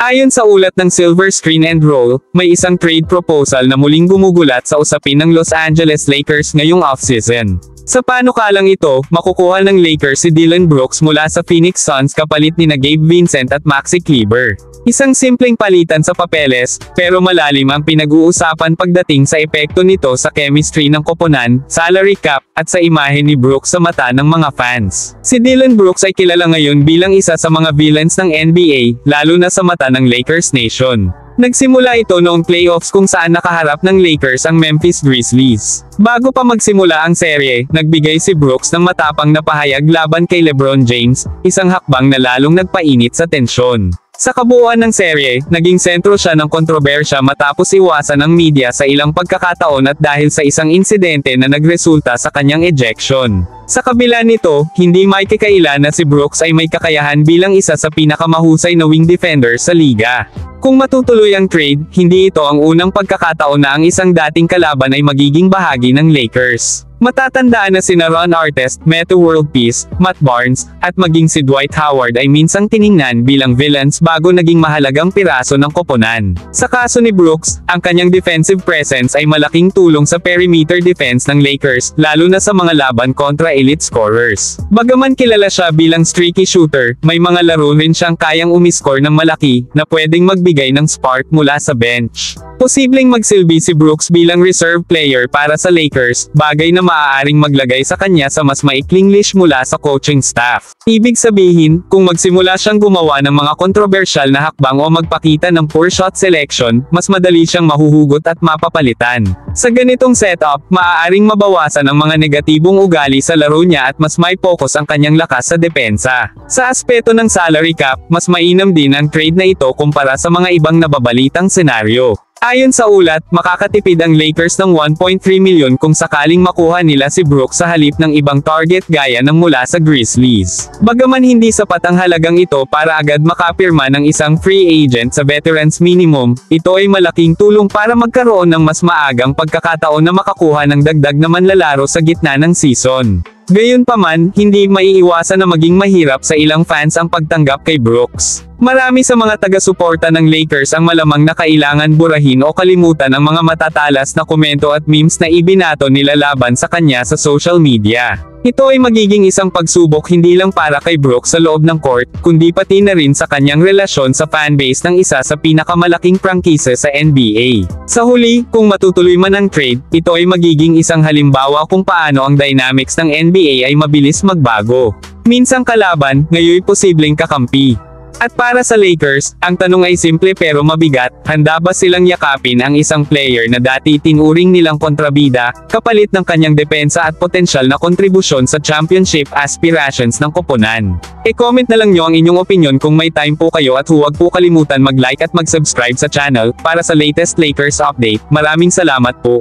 Ayon sa ulat ng Silver Screen and Roll, may isang trade proposal na muling gumugulat sa usapin ng Los Angeles Lakers ngayong offseason. Sa panukalang ito, makukuha ng Lakers si Dillon Brooks mula sa Phoenix Suns kapalit ni Gabe Vincent at Maxi Kleber. Isang simpleng palitan sa papeles, pero malalim ang pinag-uusapan pagdating sa epekto nito sa chemistry ng koponan, salary cap, at sa imahe ni Brooks sa mata ng mga fans. Si Dillon Brooks ay kilala ngayon bilang isa sa mga villains ng NBA, lalo na sa mata ng Lakers Nation. Nagsimula ito noong playoffs kung saan nakaharap ng Lakers ang Memphis Grizzlies. Bago pa magsimula ang serye, nagbigay si Brooks ng matapang na pahayag laban kay LeBron James, isang hakbang na lalong nagpainit sa tensyon. Sa kabuuan ng serye, naging sentro siya ng kontrobersya matapos iwasan ng media sa ilang pagkakataon at dahil sa isang insidente na nagresulta sa kanyang ejection. Sa kabila nito, hindi maikikaila na si Brooks ay may kakayahan bilang isa sa pinakamahusay na wing defender sa liga. Kung matutuloy ang trade, hindi ito ang unang pagkakataon na ang isang dating kalaban ay magiging bahagi ng Lakers. Matatandaan na sina Ron Artest, Metta World Peace, Matt Barnes, at maging si Dwight Howard ay minsang tiningnan bilang villains bago naging mahalagang piraso ng koponan. Sa kaso ni Brooks, ang kanyang defensive presence ay malaking tulong sa perimeter defense ng Lakers, lalo na sa mga laban kontra elite scorers. Bagaman kilala siya bilang streaky shooter, may mga laro rin siyang kayang umiscore ng malaki, na pwedeng magbigay ng spark mula sa bench. Posibleng magsilbi si Brooks bilang reserve player para sa Lakers, bagay na maaaring maglagay sa kanya sa mas maikling leash mula sa coaching staff. Ibig sabihin, kung magsimula siyang gumawa ng mga kontrobersyal na hakbang o magpakita ng poor shot selection, mas madali siyang mahuhugot at mapapalitan. Sa ganitong setup, maaaring mabawasan ang mga negatibong ugali sa laro niya at mas may focus ang kanyang lakas sa depensa. Sa aspeto ng salary cap, mas mainam din ang trade na ito kumpara sa mga ibang nababalitang senaryo. Ayon sa ulat, makakatipid ang Lakers ng $1.3 million kung sakaling makuha nila si Brooks sa halip ng ibang target gaya ng mula sa Grizzlies. Bagaman hindi sapat ang halagang ito para agad makapirma ng isang free agent sa veterans minimum, ito ay malaking tulong para magkaroon ng mas maagang pagkakataon na makakuha ng dagdag na manlalaro sa gitna ng season. Gayunpaman, hindi maiiwasan na maging mahirap sa ilang fans ang pagtanggap kay Brooks. Marami sa mga taga-suporta ng Lakers ang malamang na kailangan burahin o kalimutan ang mga matatalas na komento at memes na ibinato nila laban sa kanya sa social media. Ito ay magiging isang pagsubok hindi lang para kay Brooks sa loob ng court, kundi pati na rin sa kanyang relasyon sa fanbase ng isa sa pinakamalaking prangkisa sa NBA. Sa huli, kung matutuloy man ang trade, ito ay magiging isang halimbawa kung paano ang dynamics ng NBA ay mabilis magbago. Minsang kalaban, ngayon posibleng kakampi. At para sa Lakers, ang tanong ay simple pero mabigat, handa ba silang yakapin ang isang player na dati tinuring nilang kontrabida, kapalit ng kanyang depensa at potensyal na kontribusyon sa championship aspirations ng koponan? E-comment na lang nyo ang inyong opinion kung may time po kayo at huwag po kalimutan mag-like at mag-subscribe sa channel, para sa latest Lakers update. Maraming salamat po.